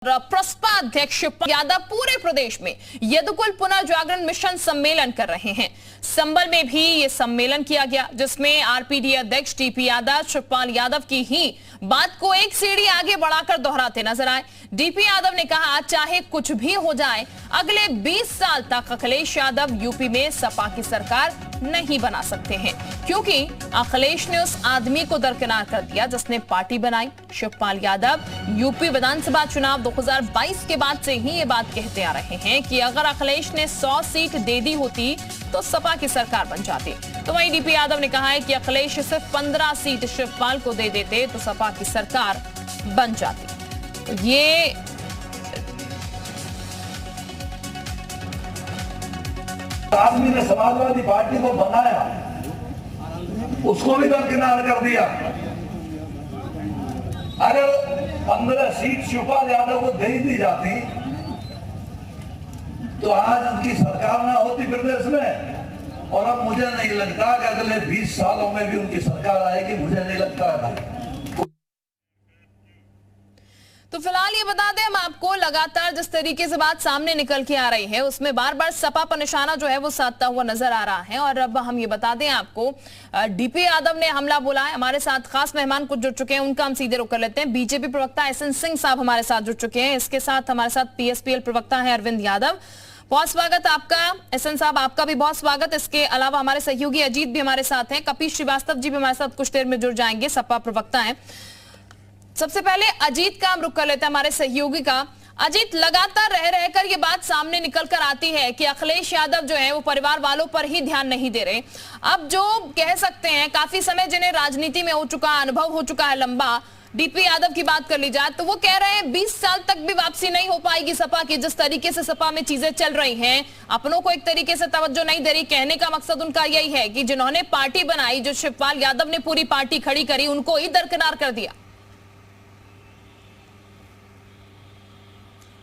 प्रसपा अध्यक्ष यादव पूरे प्रदेश में यदुकुल पुनर्जागरण मिशन सम्मेलन कर रहे हैं। संबल में भी ये सम्मेलन किया गया, जिसमें आरपीडी अध्यक्ष टीपी यादव शिवपाल यादव की ही बात को एक सीढ़ी आगे बढ़ाकर दोहराते नजर आए। डीपी यादव ने कहा, चाहे कुछ भी हो जाए, अगले 20 साल तक अखिलेश यादव यूपी में सपा की सरकार नहीं बना सकते हैं, क्योंकि अखिलेश ने उस आदमी को दरकिनार कर दिया जिसने पार्टी बनाई। शिवपाल यादव यूपी विधानसभा चुनाव 2022 के बाद से ही ये बात कहते आ रहे हैं कि अगर अखिलेश ने 100 सीट दे दी होती तो सपा की सरकार बन जाती। तो वहीं डीपी यादव ने कहा है कि अखिलेश सिर्फ 15 सीट शिवपाल को दे देते तो सपा की सरकार बन जाती। तो ये आदमी ने समाजवादी पार्टी को बनाया, उसको भी दरकिनार कर दिया। अगर 15 सीट शिवपाल यादव को दे दी जाती तो आज उनकी सरकार ना होती प्रदेश में। और अब मुझे नहीं लगता कि अगले 20 सालों में भी उनकी सरकार आएगी, मुझे नहीं लगता है। तो फिलहाल ये बता दें हम आपको, लगातार जिस तरीके से बात सामने निकल के आ रही है उसमें बार बार सपा पर निशाना जो है वो साधता हुआ नजर आ रहा है। और अब हम ये बता दें आपको, डीपी यादव ने हमला बोला है। हमारे साथ खास मेहमान कुछ जुड़ चुके हैं, उनका हम सीधे रुक कर लेते हैं। बीजेपी प्रवक्ता एसएन सिंह साहब हमारे साथ जुड़ चुके हैं। इसके साथ हमारे साथ पीएसपीएल प्रवक्ता है अरविंद यादव। बहुत स्वागत आपका एसएन साहब, आपका भी बहुत स्वागत। इसके अलावा हमारे सहयोगी अजीत भी हमारे साथ हैं, कपिश श्रीवास्तव जी भी हमारे साथ कुछ देर में जुड़ जाएंगे, सपा प्रवक्ता है। सबसे पहले अजीत का हम रुख कर लेते हैं, हमारे सहयोगी का। अजीत, लगातार रह रहकर ये बात सामने निकल कर आती है कि अखिलेश यादव जो है वो परिवार वालों पर ही ध्यान नहीं दे रहे। अब जो कह सकते हैं काफी समय जिन्हें राजनीति में हो चुका, अनुभव हो चुका है लंबा, डीपी यादव की बात कर ली जाए तो वो कह रहे हैं 20 साल तक भी वापसी नहीं हो पाएगी सपा की। जिस तरीके से सपा में चीजें चल रही हैं, अपनों को एक तरीके से तवज्जो नहीं दे रही। कहने का मकसद उनका यही है कि जिन्होंने पार्टी बनाई, जो शिवपाल यादव ने पूरी पार्टी खड़ी करी, उनको ही दरकिनार कर दिया।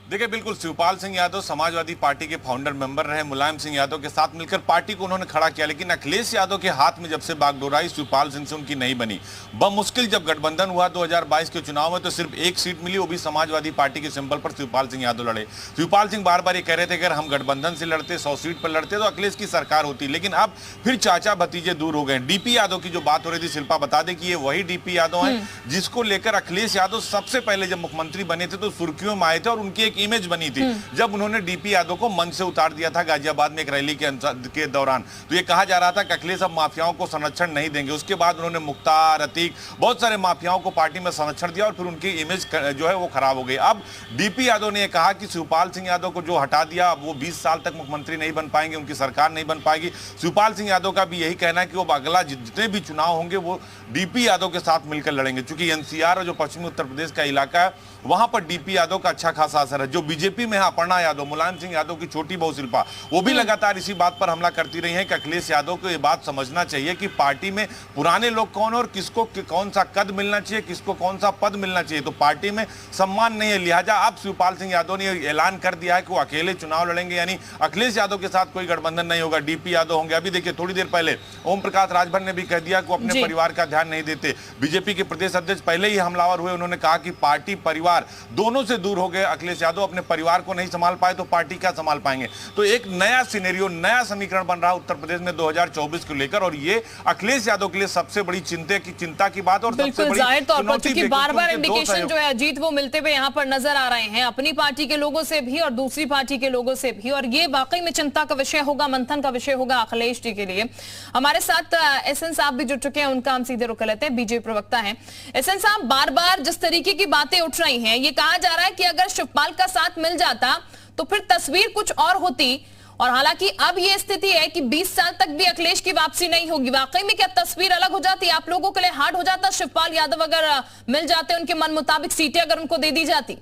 देखिए, बिल्कुल शिवपाल सिंह यादव समाजवादी पार्टी के फाउंडर मेंबर रहे। मुलायम सिंह यादव के साथ मिलकर पार्टी को उन्होंने खड़ा किया, लेकिन अखिलेश यादव के हाथ में जब से बागडोराई शिवपाल सिंह से उनकी नहीं बनी। बमुश्किल जब गठबंधन हुआ 2022 के चुनाव में तो सिर्फ एक सीट मिली, वो भी समाजवादी पार्टी के सिंबल पर शिवपाल सिंह यादव लड़े। शिवपाल सिंह बार बार ये कह रहे थे अगर हम गठबंधन से लड़ते, 100 सीट पर लड़ते तो अखिलेश की सरकार होती। लेकिन अब फिर चाचा भतीजे दूर हो गए। डीपी यादव की जो बात हो रही थी, शिल्पा बता दें कि ये वही डीपी यादव है जिसको लेकर अखिलेश यादव सबसे पहले जब मुख्यमंत्री बने थे तो सुर्खियों में आए थे और उनकी एक इमेज बनी थी जब उन्होंने डीपी यादव को मंच से उतार दिया था गाजियाबाद में एक रैली के दौरान। तो ये कहा जा रहा था कि अखिलेश अब माफियाओं को संरक्षण नहीं देंगे। उसके बाद उन्होंने मुख्तार, अतीक, बहुत सारे माफियाओं को पार्टी में संरक्षण दिया और फिर उनकी इमेज जो है वो खराब हो गई। अब डीपी यादव ने कहा कि शिवपाल सिंह यादव को जो हटा दिया, अब वो 20 साल तक मुख्यमंत्री नहीं बन पाएंगे, उनकी सरकार नहीं बन पाएगी। शिवपाल सिंह यादव का भी यही कहना है कि वो अगला जितने भी चुनाव होंगे वो डीपी यादव के साथ मिलकर लड़ेंगे। चूंकि एनसीआर और जो पश्चिमी उत्तर प्रदेश का इलाका है वहां पर डीपी यादव का अच्छा खासा असर है। जो बीजेपी में है अपर्णा यादव, मुलायम सिंह यादव की छोटी बहू शिल्पा, वो भी लगातार इसी बात पर हमला करती रही है कि अखिलेश यादव को ये बात समझना चाहिए कि पार्टी में पुराने लोग कौन और किसको कौन सा कद मिलना चाहिए, किसको कौन सा पद मिलना चाहिए। तो पार्टी में सम्मान नहीं है। लिहाजा अब शिवपाल सिंह यादव ने ऐलान कर दिया है कि वो अकेले चुनाव लड़ेंगे, यानी अखिलेश यादव के साथ कोई गठबंधन नहीं होगा, डीपी यादव होंगे। अभी देखिए, थोड़ी देर पहले ओम प्रकाश राजभर ने भी कह दिया कि वो अपने परिवार का ध्यान नहीं देते। बीजेपी के प्रदेश अध्यक्ष पहले ही हमलावर हुए, उन्होंने कहा कि पार्टी परिवार दोनों से दूर हो गए। अखिलेश यादव अपने परिवार को नहीं संभाल पाए तो पार्टी क्या संभाल पाएंगे। तो एक नया सिनेरियो, नया समीकरण बन रहा है उत्तर प्रदेश में 2024 को लेकर, और ये अखिलेश यादव के लिए सबसे बड़ी चिंता की बात और सबसे बड़ी जाहिर तौर पर, क्योंकि बार-बार इंडिकेशन जो है अजीत वो मिलते हुए यहाँ पर नजर आ रहे हैं, अपनी पार्टी के लोगों से भी और दूसरी पार्टी के लोगों से भी। और ये वाकई में चिंता का विषय होगा, मंथन का विषय होगा अखिलेश जी के लिए। हमारे साथ एसएन साहब भी जुड़ चुके हैं, उनका हम सीधे रुक लेते हैं, बीजेपी प्रवक्ता है। एसएन साहब, बार बार जिस तरीके की बातें उठ रही हैं, ये कहा जा रहा है कि अगर शिवपाल का साथ मिल जाता तो फिर तस्वीर कुछ और होती। और हालांकि अब ये स्थिति है कि 20 साल तक भी अखिलेश की वापसी नहीं होगी। वाकई में क्या तस्वीर अलग हो जाती? आप लोगों के लिए हार्ड हो जाता शिवपाल यादव अगर मिल जाते, उनके मन मुताबिक सीटें अगर उनको दे दी जाती?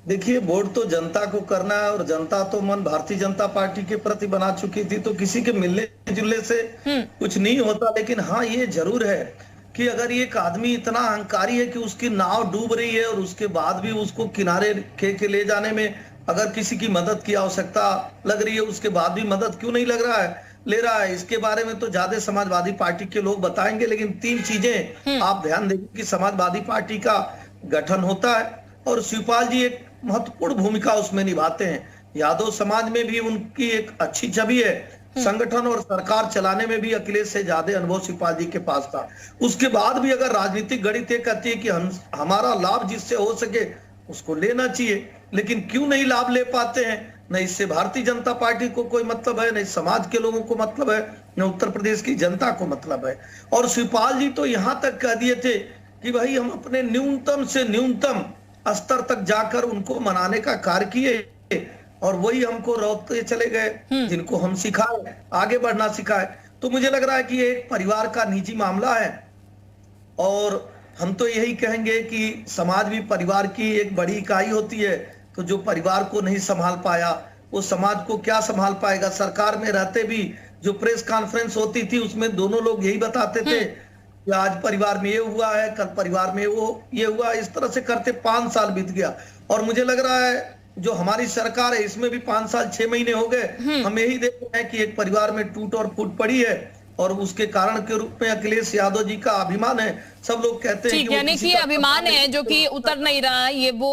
देखिए, वोट तो जनता को करना है और जनता तो मन भारतीय जनता पार्टी के प्रति बना चुकी थी, तो किसी के मिलने जुलने से कुछ नहीं होता। लेकिन हाँ, ये जरूर है कि अगर एक आदमी इतना अहंकारी है कि उसकी नाव डूब रही है और उसके बाद भी उसको किनारे के ले जाने में अगर किसी की मदद की आवश्यकता लग रही है, उसके बाद भी मदद क्यों नहीं लग रहा है, ले रहा है। इसके बारे में तो ज्यादा समाजवादी पार्टी के लोग बताएंगे। लेकिन 3 चीजें आप ध्यान देंगे कि समाजवादी पार्टी का गठन होता है और शिवपाल जी एक महत्वपूर्ण भूमिका उसमें निभाते हैं। यादव समाज में भी उनकी एक अच्छी छवि है, संगठन और सरकार चलाने में भी अखिलेश से ज्यादा अनुभव शिवपाल जी के पास था। उसके बाद भी अगर राजनीतिक गणित ये कहती है कि हमारा लाभ जिससे हो सके उसको लेना चाहिए, लेकिन क्यों नहीं लाभ ले पाते हैं? न इससे भारतीय जनता पार्टी को कोई मतलब है, न समाज के लोगों को मतलब है, न उत्तर प्रदेश की जनता को मतलब है। और शिवपाल जी तो यहां तक कह दिए थे कि भाई हम अपने न्यूनतम से न्यूनतम स्तर तक जाकर उनको मनाने का कार्य किए और वही हमको रोकते चले गए, जिनको हम सिखाए, आगे बढ़ना सिखाए। तो मुझे लग रहा है कि ये एक परिवार का निजी मामला है और हम तो यही कहेंगे कि समाज भी परिवार की एक बड़ी इकाई होती है। तो जो परिवार को नहीं संभाल पाया वो समाज को क्या संभाल पाएगा? सरकार में रहते भी जो प्रेस कॉन्फ्रेंस होती थी उसमें दोनों लोग यही बताते थे कि आज परिवार में ये हुआ है, कल परिवार में वो ये हुआ। इस तरह से करते 5 साल बीत गया और मुझे लग रहा है जो हमारी सरकार है इसमें भी 5 साल 6 महीने हो गए। हम यही देख रहे हैं कि एक परिवार में टूट और फूट पड़ी है और उसके कारण के रूप में अखिलेश यादव जी का अभिमान है। सब लोग कहते हैं यानी कि अभिमान है जो कि उतर नहीं रहा है, ये वो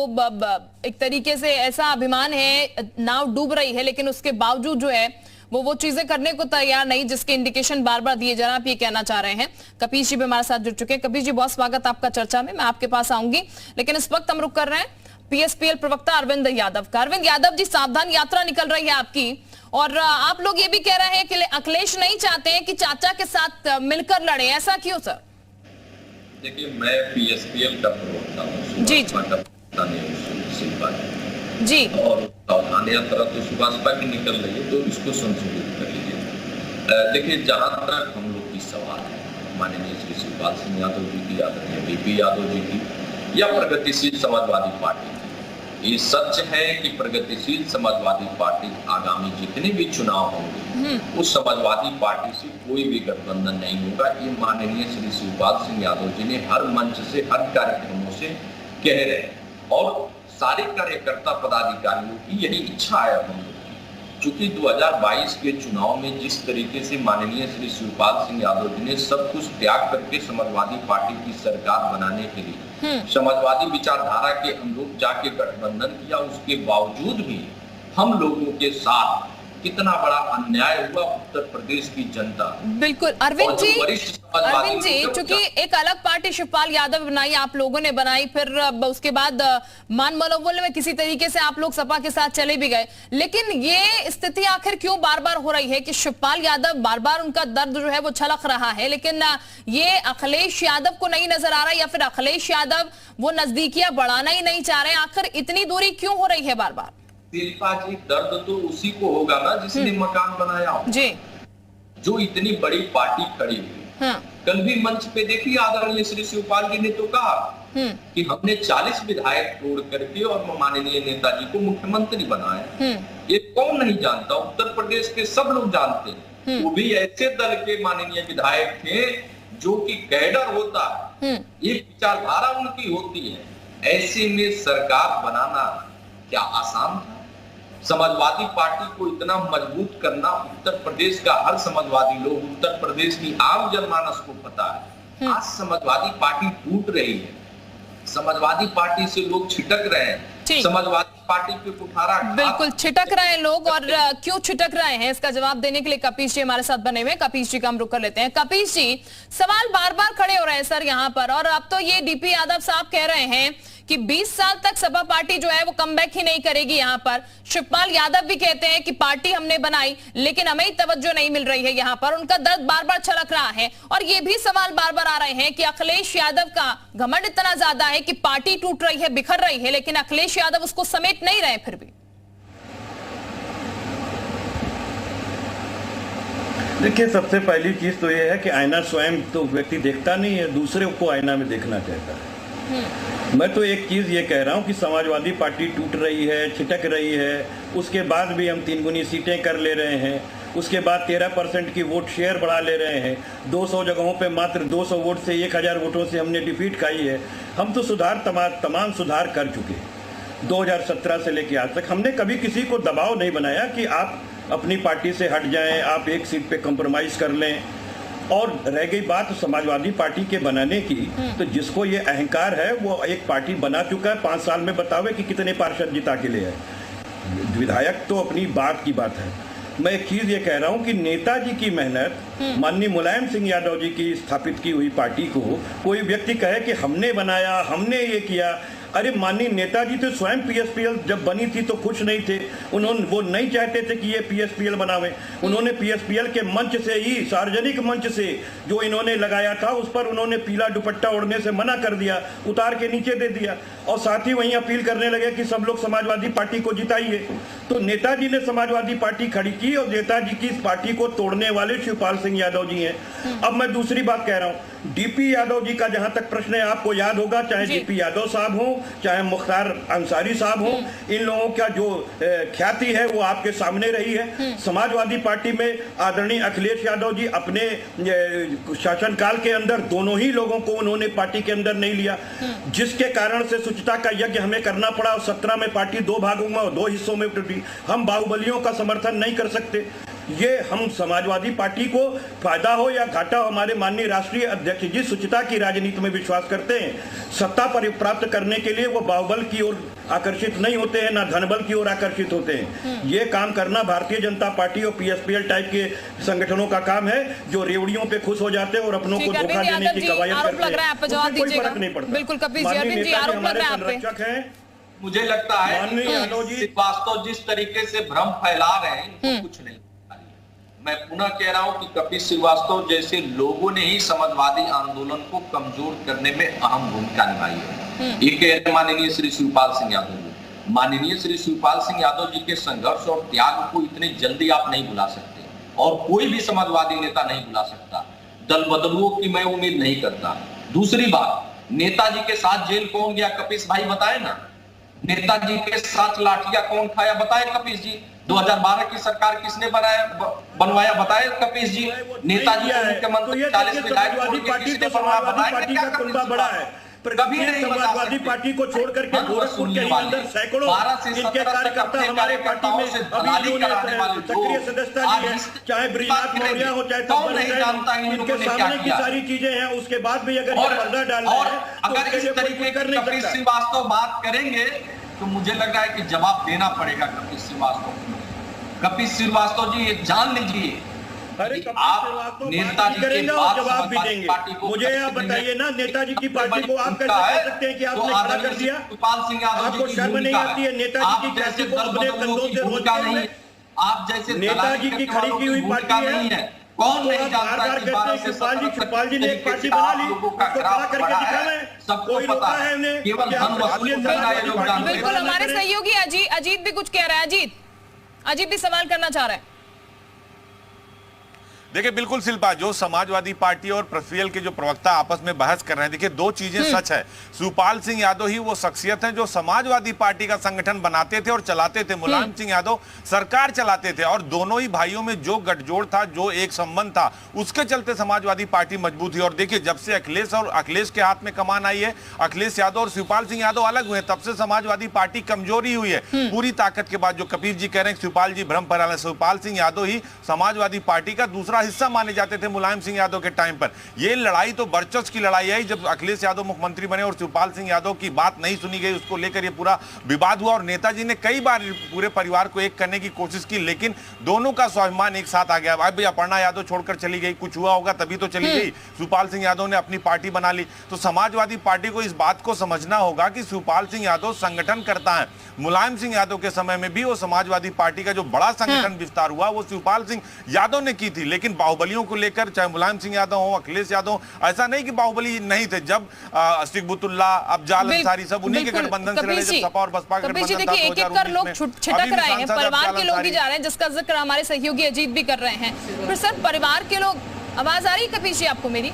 एक तरीके से ऐसा अभिमान है, नाव डूब रही है लेकिन उसके बावजूद जो है वो चीजें करने को तैयार नहीं, जिसके इंडिकेशन बार बार दिए जा रहे हैं। आप ये कहना चाह रहे हैं। कपीश जी भी हमारे साथ जुड़ चुके हैं। कपीश जी, बहुत स्वागत आपका चर्चा में, मैं आपके पास आऊंगी, लेकिन इस वक्त हम रुक कर रहे हैं पीएसपीएल प्रवक्ता अरविंद यादव का। अरविंद यादव जी, सावधान यात्रा निकल रही है आपकी और आप लोग ये भी कह रहे हैं कि अखिलेश नहीं चाहते हैं कि चाचा के साथ मिलकर लड़े, ऐसा क्यों सर? देखिए, मैं पीएसपीएल का प्रवक्ता हूँ जी जी, और सावधान यात्रा तो सुभाषपा की निकल रही है, तो इसको संशोधित कर लीजिए। देखिए, जहां तक हम लोग की सवाल है माननीय श्री शिवपाल सिंह यादव जी की, आदरणीय बीपी यादव जी की या प्रगतिशील समाजवादी पार्टी की, ये सच है कि प्रगतिशील समाजवादी पार्टी आगामी जितने भी चुनाव होंगे उस समाजवादी पार्टी से कोई भी गठबंधन नहीं होगा। ये माननीय श्री शिवपाल सिंह यादव जी ने हर मंच से, हर कार्यक्रमों से कह रहे हैं और सारे कार्यकर्ता पदाधिकारियों की यही इच्छा है हम लोग की। चूंकि 2022 के चुनाव में जिस तरीके से माननीय श्री शिवपाल सिंह यादव जी ने सब कुछ त्याग करके समाजवादी पार्टी की सरकार बनाने के लिए समाजवादी विचारधारा के अनुरूप जाके गठबंधन किया, उसके बावजूद भी हम लोगों के साथ कितना बड़ा अन्याय हुआ उत्तर प्रदेश की जनता। बिल्कुल अरविंद जी, चूंकि एक अलग पार्टी शिवपाल यादव बनाई, आप लोगों ने बनाई, फिर उसके बाद मान मनोबल में किसी तरीके से आप लोग सपा के साथ चले भी गए, लेकिन ये स्थिति आखिर क्यों बार बार हो रही है कि शिवपाल यादव बार बार उनका दर्द जो है वो छलक रहा है, लेकिन ये अखिलेश यादव को नहीं नजर आ रहा, या फिर अखिलेश यादव वो नजदीकियां बढ़ाना ही नहीं चाह रहे? आखिर इतनी दूरी क्यों हो रही है बार बार? शिल्पा जी, दर्द तो उसी को होगा ना जिसने मकान बनाया हो जी, जो इतनी बड़ी पार्टी खड़ी हुई। कल भी मंच पे देखिए आदरणीय श्री शिवपाल जी ने तो कहा कि हमने 40 विधायक तोड़ करके और माननीय नेताजी को मुख्यमंत्री बनाया। ये कौन नहीं जानता? उत्तर प्रदेश के सब लोग जानते हैं। वो भी ऐसे दल के माननीय विधायक थे जो कि कैडर होता है, एक विचारधारा उनकी होती है। ऐसे में सरकार बनाना क्या आसान था? समाजवादी पार्टी को इतना मजबूत करना उत्तर प्रदेश का हर समाजवादी लोग, उत्तर प्रदेश की आम जनमानस को पता है। आज समाजवादी पार्टी टूट रही है, समाजवादी पार्टी से लोग छिटक रहे हैं, समाजवादी पार्टी पे कुठारा बिल्कुल छिटक रहे हैं लोग। और क्यों छिटक रहे हैं इसका जवाब देने के लिए कपीश जी हमारे साथ बने हुए। कपीश जी का हम रुक कर लेते हैं। कपीश जी, सवाल बार बार खड़े हो रहे हैं सर यहाँ पर, और अब तो ये डीपी यादव साहब कह रहे हैं कि 20 साल तक सपा पार्टी जो है वो कमबैक ही नहीं करेगी। यहाँ पर शिवपाल यादव भी कहते हैं कि पार्टी हमने बनाई लेकिन हमें तवज्जो नहीं मिल रही है, यहाँ पर उनका दर्द बार बार छलक रहा है। और ये भी सवाल बार बार आ रहे हैं कि अखिलेश यादव का घमंड इतना ज्यादा है कि पार्टी टूट रही है, बिखर रही है, लेकिन अखिलेश यादव उसको समेट नहीं रहे। फिर भी देखिए, सबसे पहली चीज तो यह है कि आईना स्वयं तो व्यक्ति देखता नहीं है, दूसरे को आईना में देखना चाहता है। मैं तो एक चीज ये कह रहा हूँ कि समाजवादी पार्टी टूट रही है, छिटक रही है, उसके बाद भी हम 3 गुनी सीटें कर ले रहे हैं, उसके बाद 13% की वोट शेयर बढ़ा ले रहे हैं, 200 जगहों पे मात्र 200 वोट से 1000 वोटों से हमने डिफीट खाई है। हम तो सुधार तमाम सुधार कर चुके हैं। 2017 से लेकर आज तक हमने कभी किसी को दबाव नहीं बनाया कि आप अपनी पार्टी से हट जाएं, आप एक सीट पे कॉम्प्रोमाइज कर लें। और रह गई बात समाजवादी पार्टी के बनाने की, तो जिसको ये अहंकार है वो एक पार्टी बना चुका है, 5 साल में बतावे कि कितने पार्षद जिता के ले आए। विधायक तो अपनी बात की बात है। मैं एक चीज ये कह रहा हूं कि नेताजी की मेहनत, माननीय मुलायम सिंह यादव जी की स्थापित की हुई पार्टी को कोई व्यक्ति कहे कि हमने बनाया, हमने ये किया, अरे माननीय नेताजी तो स्वयं पीएसपीएल जब बनी थी तो खुश नहीं थे, वो नहीं चाहते थे कि ये पीएसपीएल बनावे। उन्होंने पीएसपीएल के मंच से ही, सार्वजनिक मंच से जो इन्होंने लगाया था उस पर उन्होंने पीला दुपट्टा ओढ़ने से मना कर दिया, उतार के नीचे दे दिया, और साथ ही वहीं अपील करने लगे कि सब लोग समाजवादी पार्टी को जिताइए। तो नेताजी ने समाजवादी पार्टी खड़ी की और नेताजी की इस पार्टी को तोड़ने वाले शिवपाल सिंह यादव जी हैं। अब मैं दूसरी बात कह रहा हूं, डीपी यादव जी का जहां तक प्रश्न है, आपको याद होगा, चाहे डीपी यादव साहब हो, चाहे मुख्तार अंसारी साहब हो, इन लोगों का जो ख्याति है वो आपके सामने रही है। समाजवादी पार्टी में आदरणीय अखिलेश यादव जी अपने शासनकाल के अंदर दोनों ही लोगों को उन्होंने पार्टी के अंदर नहीं लिया, जिसके कारण से शुचिता का यज्ञ हमें करना पड़ा और 17 में पार्टी 2 भागों में और 2 हिस्सों में टूटी। हम बाहुबलियों का समर्थन नहीं कर सकते। ये हम समाजवादी पार्टी को फायदा हो या घाटा हो, हमारे माननीय राष्ट्रीय अध्यक्ष जी शुचिता की राजनीति में विश्वास करते हैं। सत्ता पर प्राप्त करने के लिए वो बाहुबल की ओर आकर्षित नहीं होते हैं, ना धनबल की ओर आकर्षित होते हैं। ये काम करना भारतीय जनता पार्टी और पीएसपीएल टाइप के संगठनों का काम है, जो रेवड़ियों पे खुश हो जाते हैं और अपनों को धोखा देने की कवायद करते हैं। कोई फर्क नहीं पड़ता। बिल्कुल कपिल जी, अरविंद जी, आरोप लग रहा है आप पे। मुझे लगता है श्रीवास्तव जिस तरीके से भ्रम फैला रहे हैं कुछ नहीं। मैं पुनः कह रहा हूं कि कपिल श्रीवास्तव जैसे लोगों ने ही समाजवादी आंदोलन को कमजोर करने में अहम भूमिका निभाई है। ये कह रहे माननीय श्री शिवपाल सिंह यादव जी। माननीय श्री शिवपाल सिंह यादव जी के संघर्ष और त्याग को इतनी जल्दी आप नहीं भुला सकते, और कोई भी समाजवादी नेता नहीं भुला सकता। दल बदलुओं की मैं उम्मीद नहीं करता। दूसरी बात, नेताजी के साथ जेल कौन गया कपिश भाई बताए ना, नेताजी के साथ लाठियां कौन खाया बताए कपिश जी। 2012 की सरकार किसने बनवाया बताए कपिश जी। नेताजी को मुख्यमंत्री 40 विधायक किसने बनवाया बताए। कभी नहीं समाजवादी पार्टी को छोड़ करके गोरखपुर के अंदर सैकड़ों इनके कार्यकर्ता हमारे पार्टी में अभी सक्रिय सदस्यता ली है, चाहे ब्रिजनाथ मौर्य हो, चाहे इनके सामने की सारी चीजें हैं। उसके बाद भी अगर पर्दा डालना है, अगर इस तरीके की कपिल श्रीवास्तव बात करेंगे तो मुझे लग रहा है कि जवाब देना पड़ेगा कपिल श्रीवास्तव। कपिल श्रीवास्तव जी ये जान लीजिए, अरे आप नेताजी करेंगे और जवाब भी देंगे। मुझे आप बताइए ना, नेताजी की पार्टी को आप कैसे कह सकते हैं कि आपने खड़ा कर दिया? आपको शर्म नहीं आती है नेताजी की पार्टी को अपने कंधों से रोज? आप जैसे नेताजी की खड़ी की हुई पार्टी है, कौन नहीं जानता कि 12 से 17 शिवपाल जी ने एक पार्टी बना ली, उसको खड़ा करके दिखाना है, सबको पता है उन्हें केवल धन वसूली करना है योगदान। बिल्कुल, हमारे सहयोगी अजीत भी कुछ कह रहा है। अजीत भी सवाल करना चाह रहा है। देखिए बिल्कुल शिल्पा, जो समाजवादी पार्टी और पीएसपीएल के जो प्रवक्ता आपस में बहस कर रहे हैं, देखिए 2 चीजें सच है। शिवपाल सिंह यादव ही वो शख्सियत हैं जो समाजवादी पार्टी का संगठन बनाते थे और चलाते थे। मुलायम सिंह यादव सरकार चलाते थे, और दोनों ही भाइयों में जो गठजोड़ था, जो एक संबंध था, उसके चलते समाजवादी पार्टी मजबूत हुई। और देखिए जब से अखिलेश के हाथ में कमान आई है, अखिलेश यादव और शिवपाल सिंह यादव अलग हुए, तब से समाजवादी पार्टी कमजोरी हुई है पूरी ताकत के बाद। जो कपिल जी कह रहे हैं शिवपाल जी भ्रम फैला रहे हैं, शिवपाल सिंह यादव ही समाजवादी पार्टी का दूसरा हिस्सा माने जाते थे मुलायम सिंह यादव के टाइम पर। ये लड़ाई तो वर्चस्व की लड़ाई है। जब अखिलेश यादव मुख्यमंत्री बने और शिवपाल सिंह यादव की बात नहीं सुनी गई, उसको लेकर ये पूरा विवाद हुआ, और नेताजी ने कई बार पूरे परिवार को एक करने की कोशिश की, लेकिन दोनों का स्वाभिमान एक साथ आ गया। अब अपर्णा यादव छोड़कर चली गई, कुछ हुआ होगा तभी तो चली गई। शिवपाल सिंह यादव ने अपनी पार्टी बना ली। तो समाजवादी पार्टी को इस बात को समझना होगा कि शिवपाल सिंह यादव संगठन करता है। मुलायम सिंह यादव के समय में भी वो समाजवादी पार्टी का जो बड़ा संगठन विस्तार हुआ वो शिवपाल सिंह यादव ने की थी। लेकिन बाहुबलियों को लेकर चाहे मुलायम सिंह यादव हो, अखिलेश यादव, ऐसा नहीं कि बाहुबली नहीं थे। जब सिकबुतुल्ला, अफजाल अंसारी सब उन्हीं के गठबंधन से लड़े, जब सपा और बसपा का गठबंधन था। एक एक कर लोग छिटक रहे हैं, परिवार के लोग ही जा रहे हैं, जिसका जिक्र हमारे सहयोगी अजीत भी कर रहे हैं। फिर सर परिवार के लोग, आवाज आ रही है कपिश जी आपको मेरी?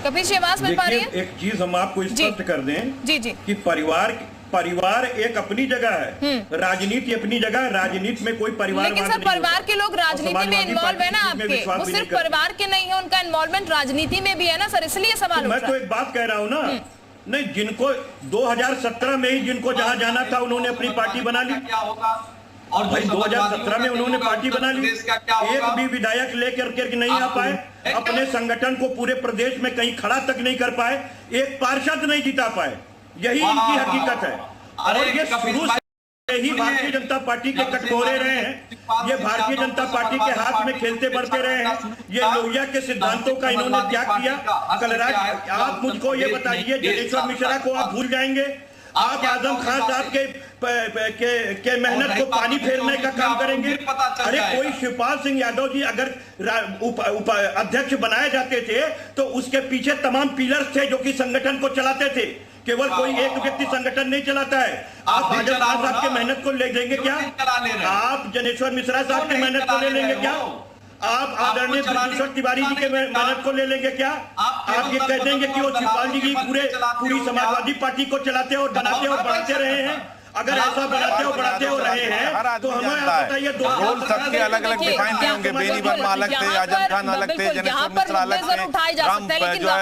कपिश जी आवाज मिल पा रही है? एक चीज हम आपको स्पष्ट कर दें जी कि परिवार एक अपनी जगह है, राजनीति अपनी जगह है। राजनीति में कोई परिवार, लेकिन सर परिवार के लोग राजनीति में इन्वॉल्व है ना आपके, वो सिर्फ परिवार के नहीं है, उनका इन्वॉल्वमेंट राजनीति में भी है ना सर, इसलिए सवाल उठ रहा है। मैं तो एक बात कह रहा हूँ ना, नहीं, जिनको 2017 में ही जिनको जहां जाना था उन्होंने अपनी पार्टी बना ली। क्या होगा और जो भाई समाजवादियों 2017 में का उन्होंने कहना पार्टी उत्तर बना ली, प्रदेश का क्या एक होगा? भी विधायक लेकर के नहीं आ पाए, अपने संगठन को पूरे प्रदेश में कहीं खड़ा तक नहीं कर पाए, एक पार्षद नहीं जिता पाए। यही इनकी हकीकत है। और ये शुरू से ही भारतीय जनता पार्टी के कटघरे रहे हैं। ये भारतीय जनता पार्टी के हाथ में खेलते बढ़ते रहे हैं। ये लोहिया के सिद्धांतों का इन्होंने त्याग किया। कलराज, आप मुझको ये बताइए, जनेश्वर मिश्रा को आप भूल जाएंगे? आप आजम खान साहब के मेहनत को पानी फेरने का काम करेंगे? अरे कोई शिवपाल सिंह यादव जी अगर अध्यक्ष बनाए जाते थे तो उसके पीछे तमाम पिलर्स थे जो कि संगठन को चलाते थे। केवल कोई एक व्यक्ति संगठन नहीं चलाता है। आप आजम खान साहब के मेहनत को ले लेंगे क्या? आप जनेश्वर मिश्रा साहब की मेहनत को ले लेंगे क्या? आप आदरणीय भूषण तिवारी जी के मेहनत को ले लेंगे क्या? आप ये कह देंगे कि वो शिवपाल जी पूरी समाजवादी पार्टी को चलाते और बनाते और बढ़ाते रहे हैं? अगर ऐसा बनाते और बढ़ाते हो रहे हैं तो हमें बताइए, रोल सबके अलग अलग डिफाइन नहीं होंगे। बेनी वर्मा अलग थे, आजम खान अलग थे, जनेश्वर मिश्रा अलग थे,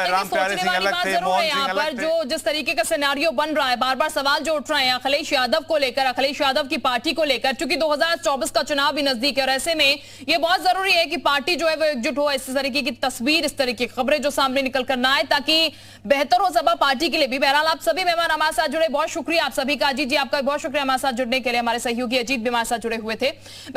राम प्यारे सिंह अलग थे, मोहन सिंह अलग थे। जो जिस तरीके का सिनेरियो बन रहा है, बार बार सवाल जो उठ रहे हैं अखिलेश यादव को लेकर, अखिलेश यादव की पार्टी को लेकर, चूंकि 2024 का चुनाव भी नजदीक है और ऐसे में ये बहुत जरूरी है कि पार्टी जो है वो एकजुट हो, इस तरीके की तस्वीर, इस तरीके की खबरें जो सामने निकल कर ना आए, ताकि बेहतर हो सभा पार्टी के लिए भी। बहरहाल आप सभी मेहमान हमारे साथ जुड़े, बहुत शुक्रिया आप सभी का। अजीत जी आपका बहुत शुक्रिया हमारे साथ जुड़ने के लिए। हमारे सहयोगी अजीत भी हमारे साथ जुड़े हुए थे।